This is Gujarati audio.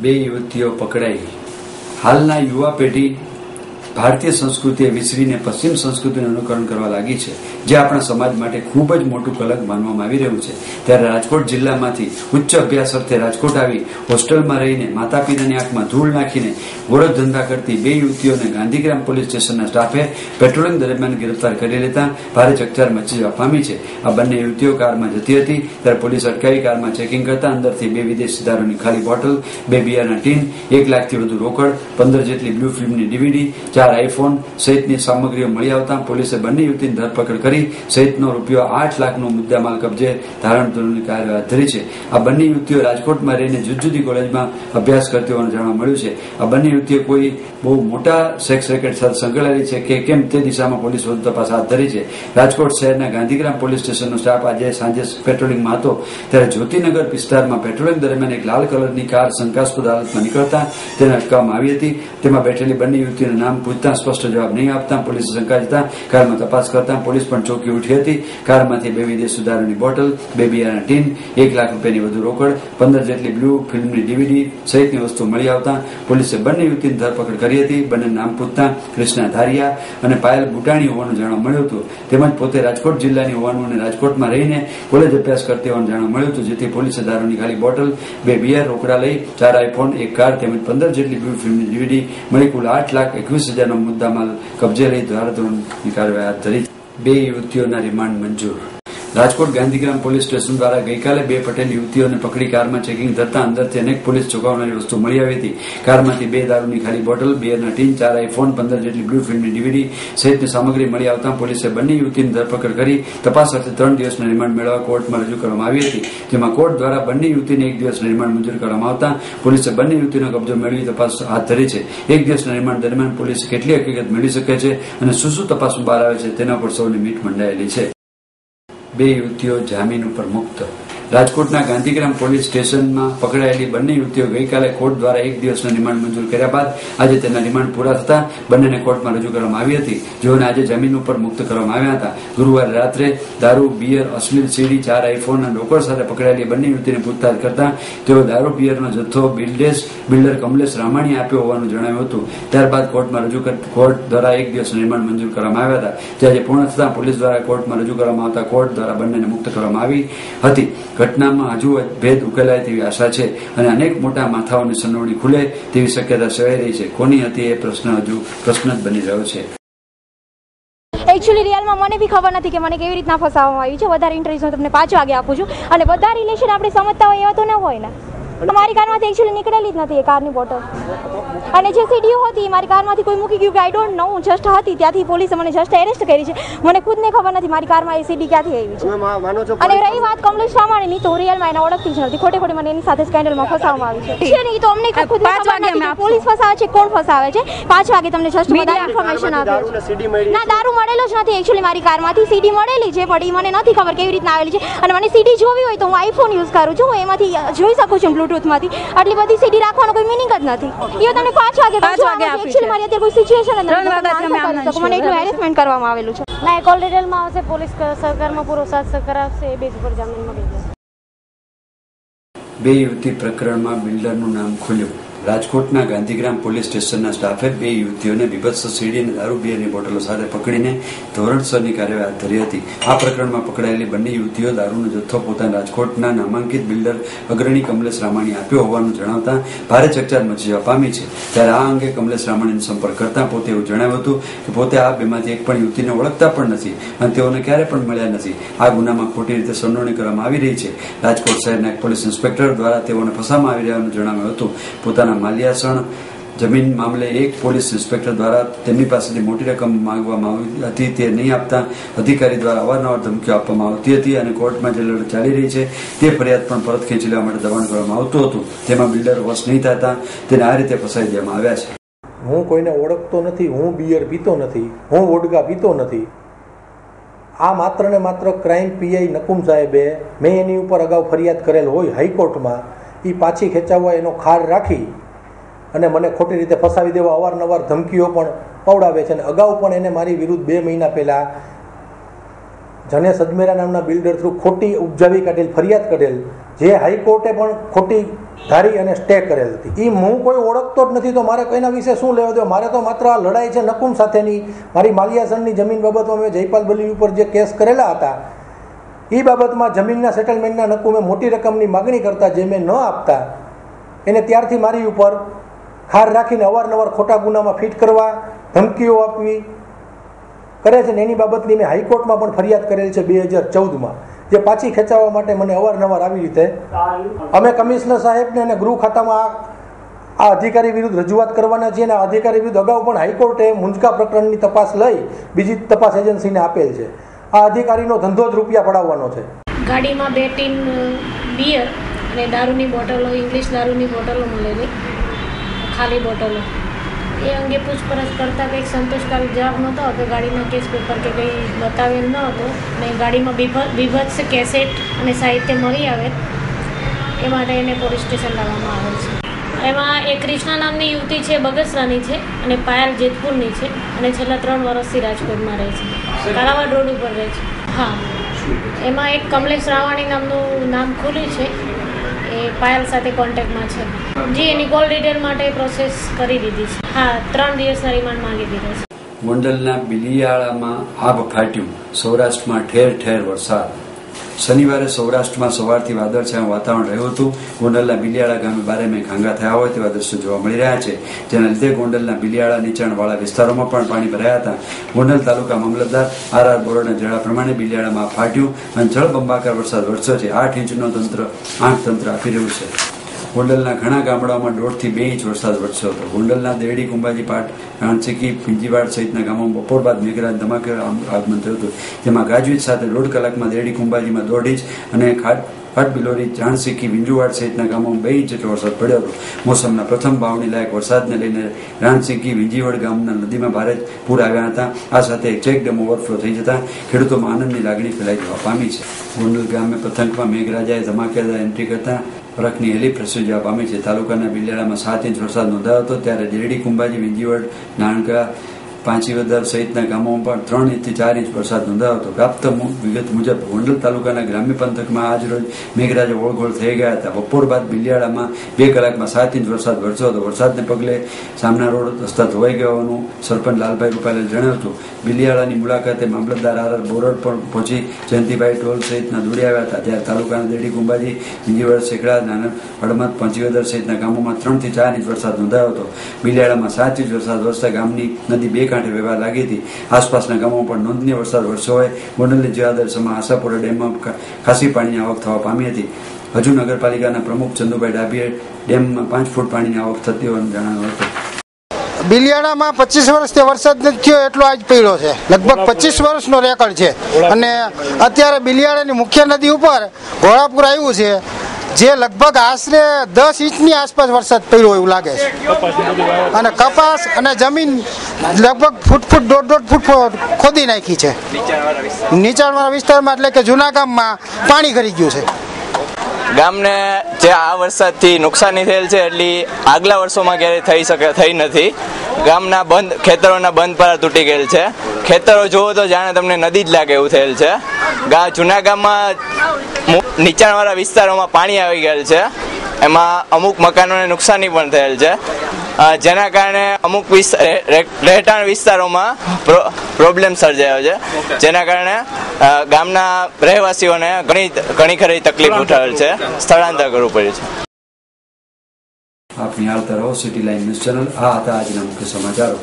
બે યુવતીઓ પકડાઈ। હાલના યુવા પેઢી ભારતીય સંસ્કૃતિએ વિસરીને પશ્ચિમ સંસ્કૃતિનું અનુકરણ કરવા લાગી છે, જે આપણા સમાજ માટે ખૂબ જ મોટું કલંક માનવામાં આવી રહ્યું છે। ત્યારે રાજકોટ જિલ્લામાંથી ઉચ્ચ અભ્યાસ અર્થે રાજકોટ આવી હોસ્ટેલમાં રહીને માતા પિતાની આંખમાં ધૂળ નાખીને ગોરખ ધંધા કરતી બે યુવતીઓને ગાંધીગ્રામ પોલીસ સ્ટેશનના સ્ટાફે પેટ્રોલિંગ દરમિયાન ગિરફ્તાર કરી લેતા ભારે ચકચાર મચી જવા પામી છે। આ બંને યુવતીઓ કારમાં જતી હતી ત્યારે પોલીસ અટકાવી કારમાં ચેકિંગ કરતા અંદરથી 2 વિદેશી દારૂની ખાલી બોટલ, 2 બિયરના ટીન, 1 લાખથી વધુ રોકડ, 15 જેટલી બ્લુ ફિલ્મની DVD, 4 આઈફોન સહિતની સામગ્રીઓ મળી આવતા પોલીસે બંને યુવતીની ધરપકડ કરી સહિતનો ₹8 લાખનો મુદ્દામાલ કબજે ધારણની કાર્યવાહી ધરી છે। આ બંને યુવતીઓ રાજકોટમાં રહીને જુદી જુદી કોલેજમાં અભ્યાસ કરતી હોવાનું જાણવા મળ્યું છે। આ બંને યુવતીઓ કોઈ બહુ મોટા સેક્સ રેકેટ સાથે સંકળાયેલી છે કે કેમ તે દિશામાં પોલીસ વધુ તપાસ હાથ ધરી છે। રાજકોટ શહેરના ગાંધીગ્રામ પોલીસ સ્ટેશનનો સ્ટાફ આજે સાંજે પેટ્રોલિંગમાં હતો ત્યારે જ્યોતિનગર વિસ્તારમાં પેટ્રોલિંગ દરમિયાન એક લાલ કલરની કાર શંકાસ્પદ હાલતમાં નીકળતા તેને અટકાવવામાં આવી હતી। તેમાં બેઠેલી બંને યુવતીઓના નામ પૂછતા સ્પષ્ટ જવાબ નહીં આપતા પોલીસે શંકા જતા કારમાં તપાસ કરતા પોલીસ પણ ચોંકી ઉઠી હતી। કારમાંથી 2 વિદેશી દારૂની બોટલ, 2 બિયરના ટીન, 1 લાખ રૂપિયાની વધુ રોકડ, 15 જેટલી બ્લુ ફિલ્મની DVD સહિતની વસ્તુ મળી આવતા પોલીસે બંને યુવતીની ધરપકડ કરી હતી। બંને નામ પૂછતા કૃષ્ણા ધારિયા અને પાયલ બુટાણી હોવાનું જાણવા મળ્યું હતું। તેમજ પોતે રાજકોટ જિલ્લાની હોવાનું અને રાજકોટમાં રહીને કોલેજ અભ્યાસ કરતી હોવાનું જાણવા મળ્યું હતું। જેથી પોલીસે દારૂની ખાલી બોટલ, 2 બિયર, રોકડા લઈ 4 આઈફોન, 1 કાર તેમજ 15 જેટલી બ્લુ ફિલ્મની DVD મળી કુલ 8,21,000નો મુદ્દામાલ કબજે લઈ ધારાધોરણની કાર્યવાહી હાથ ધરી। 2 યુવતીઓના રિમાન્ડ મંજૂર। રાજકોટ ગાંધીગ્રામ પોલીસ સ્ટેશન દ્વારા ગઈકાલે 2 પટેલ યુવતીઓને પકડી કારમાં ચેકિંગ થતા અંદરથી અનેક પોલીસ ચોંકાવનારી વસ્તુ મળી આવી હતી। કારમાંથી 2 દારૂની ખાલી બોટલ, બિયરના ટીન, 4 આઈફોન, 15 જેટલી બ્લુ ફિલ્મની DVD સહિતની સામગ્રી મળી આવતા પોલીસે બંને યુવતીની ધરપકડ કરી તપાસ અર્થે 3 દિવસના રિમાન્ડ મેળવવા કોર્ટમાં રજૂ કરવામાં આવી હતી। જેમાં કોર્ટ દ્વારા બંને યુવતીને 1 દિવસના રિમાન્ડ મંજૂર કરવામાં આવતા પોલીસે બંને યુવતીનો કબજો મેળવી તપાસ હાથ ધરી છે। 1 દિવસના રિમાન્ડ દરમિયાન પોલીસે કેટલી હકીકત મેળવી શકે છે અને શું તપાસમાં બહાર આવે છે તેના પર સૌની મીટ મંડાયેલી છે। 2 યુવતીઓ જામીન ઉપર મુક્ત। રાજકોટના ગાંધીગ્રામ પોલીસ સ્ટેશનમાં પકડાયેલી બંને યુવતીઓ ગઈકાલે કોર્ટ દ્વારા 1 દિવસના રિમાન્ડ મંજૂર કર્યા બાદ આજે તેના રિમાન્ડ પૂરા થતા બંનેને કોર્ટમાં રજૂ કરવામાં આવી હતી, જેઓને આજે જામીન ઉપર મુક્ત કરવામાં આવ્યા હતા। ગુરુવારે રાત્રે દારૂ, બિયર, અશ્લીલ CD, 4 આઈફોન અને રોકડ સાથે પકડાયેલી બંને યુવતીને પૂછતાછ કરતા તેઓ દારૂ બિયરનો જથ્થો બિલ્ડર કમલેશ રામાણીએ આપ્યો હોવાનું જણાવ્યું હતું। ત્યારબાદ કોર્ટમાં કોર્ટ દ્વારા 1 દિવસના રિમાન્ડ મંજૂર કરવામાં આવ્યા હતા, જે આજે પૂર્ણ થતા પોલીસ દ્વારા કોર્ટમાં રજૂ કરવામાં આવતા કોર્ટ દ્વારા બંનેને મુક્ત કરવામાં આવી હતી। ઘટનામાં હજુ ભેદ ઉકેલાય તેવી આશા છે અને અનેક મોટા માથાઓની સંડોવણી ખુલે તેવી શક્યતા સેવાઈ રહી છે। કોની હતી એ પ્રશ્ન જ બની રહ્યો છે। એકચ્યુઅલી રિયલમાં મને બી ખબર નથી કે મને કેવી રીતના ફસાવવામાં આવી છે। વધારે ઇન્ટરેસ્ટ હું તમને 5 વાગે આપું છું અને બધા રિલેશન આપણે સમજતા હોય એવા તો ન હોય ને। મારી કારમાંથી એકચ્યુઅલી નીકળેલી જ નથી એ કારની બોટલ અને જે સીડીઓ હતી મારી કારમાંથી કોઈ મૂકી ગયું કે આઈ ડોન્ટ નો। હું જસ્ટ હતી ત્યાંથી પોલીસે મને જસ્ટ એરેસ્ટ કરી છે। મને ખુદને ખબર નથી મારી કારમાં એ સીડી ક્યાંથી આવી છે। અને રહી વાત કમલેશ રામાણીની તો રિયલમાં એને ઓળખતી જ નથી, ખોટે મને એની સાથે સ્કેન્ડલમાં ફસાવવામાં આવી છે। નહીં તો અમને ખુદ પોલીસ ફસાવે છે, કોણ ફસાવે છે। 5 વાગે તમને જસ્ટ બધા ઇન્ફોર્મેશન આપે ના દારૂ મળેલો જ નથી એકચ્યુઅલી મારી કારમાંથી સીડી મળેલી છે પણ એ મને નથી ખબર કેવી રીતના આવેલી છે અને મને સીડી જોવી હોય તો હું આઈફોન યુઝ કરું છું, હું એમાંથી જોઈ શકું છું બ્લૂટૂથમાંથી। આટલી બધી સીડી રાખવાનો કોઈ મીનિંગ જ નથી। એ તમને 5 વાગે એકચ્યુઅલી મારી અત્યારે કોઈ સિચ્યુએશન નથી, મને એટલું હેરેસમેન્ટ કરવામાં આવેલું છે। ના કોલ ડિટેલમાં આવશે, પોલીસ સરકારમાં પૂરો સાથ સહકાર આપશે, એ બેઝ પર જામીન મળી જશે। 2 યુવતી પ્રકરણમાં બિલ્ડરનું નામ ખુલ્યું। રાજકોટના ગાંધીગ્રામ પોલીસ સ્ટેશનના સ્ટાફે 2 યુવતીઓને બીભત્સ સીડી અને દારૂ બિયરની બોટલો સાથે પકડીને ધોરણસરની કાર્યવાહી હાથ ધરી હતી। આ પ્રકરણમાં પકડાયેલી બંને યુવતીઓ દારૂનો જથ્થો પોતાના રાજકોટના નામાંકિત બિલ્ડર અગ્રણી કમલેશ રામાણીએ આપ્યો હોવાનું જણાવતા ભારે ચકચાર મચી જવા પામી છે। ત્યારે આ અંગે કમલેશ રામાણીનો સંપર્ક કરતા પોતે એવું જણાવ્યું હતું કે પોતે આ બેમાંથી એક પણ યુવતીને ઓળખતા પણ નથી અને તેઓને ક્યારે પણ મળ્યા નથી। આ ગુનામાં ખોટી રીતે સંડોવણી કરવામાં આવી રહી છે। રાજકોટ શહેરના એક પોલીસ ઇન્સ્પેક્ટર દ્વારા તેઓને ફસાવવામાં આવી રહ્યાનું જણાવ્યું હતું। પોતાના માલિયાસણ જમીન મામલે એક પોલીસ ઇન્સ્પેક્ટર દ્વારા તેમની પાસેથી મોટી રકમ માંગવામાં આવી હતી, તે નહીં આપતા અધિકારી દ્વારા અવારનવાર ધમકીઓ આપવામાં આવતી હતી અને કોર્ટમાં જે લડત ચાલી રહી છે તે ફરિયાદ પણ પરત ખેંચી લેવા માટે દબાણ કરવામાં આવતું હતું, તેમાં બિલ્ડર વશ નહીં થતા તેને આ રીતે ફસાઈ દેવામાં આવ્યા છે। હું કોઈને ઓળખતો નથી, હું બિયર પીતો નથી, હું વોડકા પીતો નથી। આ માત્ર ને માત્ર ક્રાઇમ પીઆઈ નકુમ સાહેબે મેં એની ઉપર અગાઉ ફરિયાદ કરેલ હોય હાઈકોર્ટમાં, એ પાછી ખેંચાવવા એનો ખાર રાખી અને મને ખોટી રીતે ફસાવી દેવા અવારનવાર ધમકીઓ પણ પવડાવે છે અને અગાઉ પણ એને મારી વિરુદ્ધ 2 મહિના પહેલાં જને સદમેરા નામના બિલ્ડર થ્રુ ખોટી ઉપજાવી કાઢેલ ફરિયાદ કરેલ, જે હાઈકોર્ટે પણ ખોટી ધારી અને સ્ટે કરેલ હતી, એ હું કોઈ ઓળખતો જ નથી, તો મારે કોઈના વિશે શું લેવા દો? મારે તો માત્ર આ લડાઈ છે નકુમ સાથેની. મારી માલિયાસણની જમીન બાબતમાં મેં જયપાલ બલી ઉપર જે કેસ કરેલા હતા એ બાબતમાં જમીનના સેટલમેન્ટના નકુમે મોટી રકમની માગણી કરતા જે મેં ન આપતા એને ત્યારથી મારી ઉપર ખાર રાખીને અવારનવાર ખોટા ગુનામાં ફિટ કરવા, ધમકીઓ આપવી કરે છે. ને એની બાબતની મેં હાઈકોર્ટમાં પણ ફરિયાદ કરેલ છે 2014માં, જે પાછી ખેંચાવવા માટે મને અવારનવાર આવી રીતે અમે કમિશનર સાહેબને અને ગૃહ ખાતામાં આ અધિકારી વિરુદ્ધ રજૂઆત કરવાના છીએ. અને આ અધિકારી વિરુદ્ધ અગાઉ પણ હાઈકોર્ટે મુંજકા પ્રકરણની તપાસ લઈ બીજી તપાસ એજન્સીને આપેલ છે. આ અધિકારીનો ધંધો જ રૂપિયા પડાવવાનો છે. ગાડીમાં 2 ટીન બિયર અને દારૂની બોટલો, ઇંગ્લિશ દારૂની બોટલો મળેલી, ખાલી બોટલો. એ અંગે પૂછપરછ કરતાં કંઈક સંતોષકારક જવાબ નહોતો હતો. ગાડીના કેસ પેપર કે કંઈ બતાવેલ ન હતું. ને ગાડીમાં બીભત્સ કેસેટ અને સાહિત્ય મળી આવે એ માટે એને પોલીસ સ્ટેશન લાવવામાં આવેલ છે. એમાં એક ક્રિષ્ના નામની યુવતી છે, બગસરાની છે, અને પાયલ જેતપુરની છે, અને છેલ્લા 3 વર્ષથી રાજકોટમાં રહે છે, કાલાવાડ રોડ ઉપર રહે છે. હા, એમાં એક કમલેશ રાવાણી નામનું નામ ખુલ્યું છે, એ પાયલ સાથે કોન્ટેક્ટમાં છે. જી, એની કોલ ડિટેલ માટે પ્રોસેસ કરી દીધી છે. હા, 3 દિવસના રિમાન્ડ માંગી દીધો છે. ગોંડલના બિલિયાળામાં આગ ફાટ્યું, સૌરાષ્ટ્રમાં ઠેર ઠેર વરસાદ. શનિવારે સૌરાષ્ટ્રમાં સવારથી વાદળછાયું વાતાવરણ રહ્યું હતું. ગોંડલના બિલિયાળા ગામે 12 મે ઘાંગા થયા હોય તેવા દ્રશ્યો જોવા મળી રહ્યા છે, જેના લીધે ગોંડલના બિલિયાળા નીચાણવાળા વિસ્તારોમાં પણ પાણી ભરાયા હતા. ગોંડલ તાલુકા મામલતદાર આર બોરડના જણાવ્યા પ્રમાણે બિલિયાળામાં ફાટ્યું અને જળબંબાકાર વરસાદ વરસ્યો છે. 8 ઇંચનો આંખ તંત્ર આપી રહ્યું છે. ગોંડલના ઘણા ગામડાઓમાં 1.5 થી 2 ઇંચ વરસાદ વરસ્યો હતો. ગોંડલના દેરડી, કુંભાજી પાટ, રાણસીકી, પિંજીવાડ સહિતના ગામોમાં બપોર બાદ મેઘરાજ ધમાકેદાર આગમન થયું હતું, જેમાં ગાજવીજ સાથે 1.5 કલાકમાં દેરડી, કુંભાજીમાં 1.5 ઇંચ અને ખાટ બિલોરી, જાણસીકી, વિંજુવાડ સહિતના ગામોમાં 2 ઇંચ જેટલો વરસાદ પડ્યો હતો. મોસમના પ્રથમ વાવણી લાયક વરસાદને લઈને રાણસીકી, વિંજીવડ ગામના નદીમાં ભારે પૂર આવ્યા હતા. આ સાથે ચેકડેમ ઓવરફ્લો થઈ જતા ખેડૂતોમાં આનંદની લાગણી ફેલાઈ જવા પામી છે. ગોંડલ ગામે પતંગમાં મેઘરાજાએ ધમાકેદાર એન્ટ્રી કરતા વરખની હેલી પ્રસરી જવા પામી છે. તાલુકાના બિલિયાળામાં 7 ઇંચ વરસાદ નોંધાયો હતો, ત્યારે દેરડી, કુંભાજી, વિંજીવડ, નાણકા, પાંચીવદર સહિતના ગામોમાં પણ 3 ઇંચથી 4 ઇંચ વરસાદ નોંધાયો હતો. પ્રાપ્ત વિગત મુજબ ગોંડલ તાલુકાના ગ્રામ્ય પંથકમાં આજ રોજ મેઘરાજા ઓળઘોળ થઈ ગયા હતા. બપોર બાદ બિલિયાળામાં 2 કલાકમાં 7 ઇંચ વરસાદ વરસ્યો હતો. વરસાદને પગલે સામના રોડ રસ્તા ધોવાઈ ગયા હોવાનું સરપંચ લાલભાઈ રૂપાલાએ જણાવ્યું હતું. બિલિયાળાની મુલાકાતે મામલતદાર આર બોરડ પણ પહોંચી જયંતિભાઈ ટોલ સહિતના દોડી આવ્યા હતા. ત્યારે તાલુકાના દેરડી, કુંભાજી, વિંજીવડ, સેકડા, નાના હડમત, પાંચીવદર સહિતના ગામોમાં 3 થી 4 ઇંચ વરસાદ નોંધાયો હતો. બિલિયાળામાં 7 ઇંચ વરસાદ વરસતા ગામની નદી 2 કાંઠે વહેવા લાગી હતી. આસપાસના ગામોમાં પણ નોંધનીય વરસાદ વરસ્યો હોય. ગોંડલની જીવાદરસમાં આશાપુરા ડેમમાં ખાસી પાણીની આવક થવા પામી હતી. હજુ નગરપાલિકાના પ્રમુખ ચંદુભાઈ ડાભીએ ડેમમાં 5 ફૂટ પાણીની આવક થતી હોવાનું જણાવ્યું હતું. બિલિયાળામાં 25 વર્ષથી વરસાદ નથી થયો એટલો આજ પડ્યો છે. લગભગ 25 વર્ષનો રેકોર્ડ છે. અને અત્યારે બિલિયાળાની મુખ્ય નદી ઉપર ઘોડાપુર આવ્યું છે, જે લગભગ આશરે 10 ઇંચની આસપાસ વરસાદ પડ્યો એવું લાગે છે. અને કપાસ અને જમીન લગભગ ફૂટ 1.5 ફૂટ ખોદી નાખી છે નીચાણવાળા વિસ્તારમાં, એટલે કે જૂના ગામમાં પાણી કરી ગયું છે. ગામને જે આ વરસાદથી નુકસાની થયેલ છે એટલી આગલા વર્ષોમાં ક્યારેય થઈ નથી. ગામના ખેતરોના બંધ પારા તૂટી ગયેલ છે. ખેતરો જુઓ તો જાણે તમને નદી જ લાગે એવું થયેલ છે. જૂના ગામમાં નીચાણવાળા વિસ્તારોમાં પાણી આવી ગયેલ છે. એમાં અમુક મકાનોને નુકસાની પણ થયેલ છે, જેના કારણે અમુક રહેઠાણ વિસ્તારોમાં પ્રોબ્લેમ સર્જાયો છે, જેના કારણે ગામના રહેવાસીઓને ઘણી ખરી તકલીફ ઉઠાવેલ છે, સ્થળાંતર કરવું પડ્યું છે. આપ નિહાળતા રહો સિટી લાઈન ન્યૂઝ ચેનલ. આ હતા આજના મુખ્ય સમાચારો.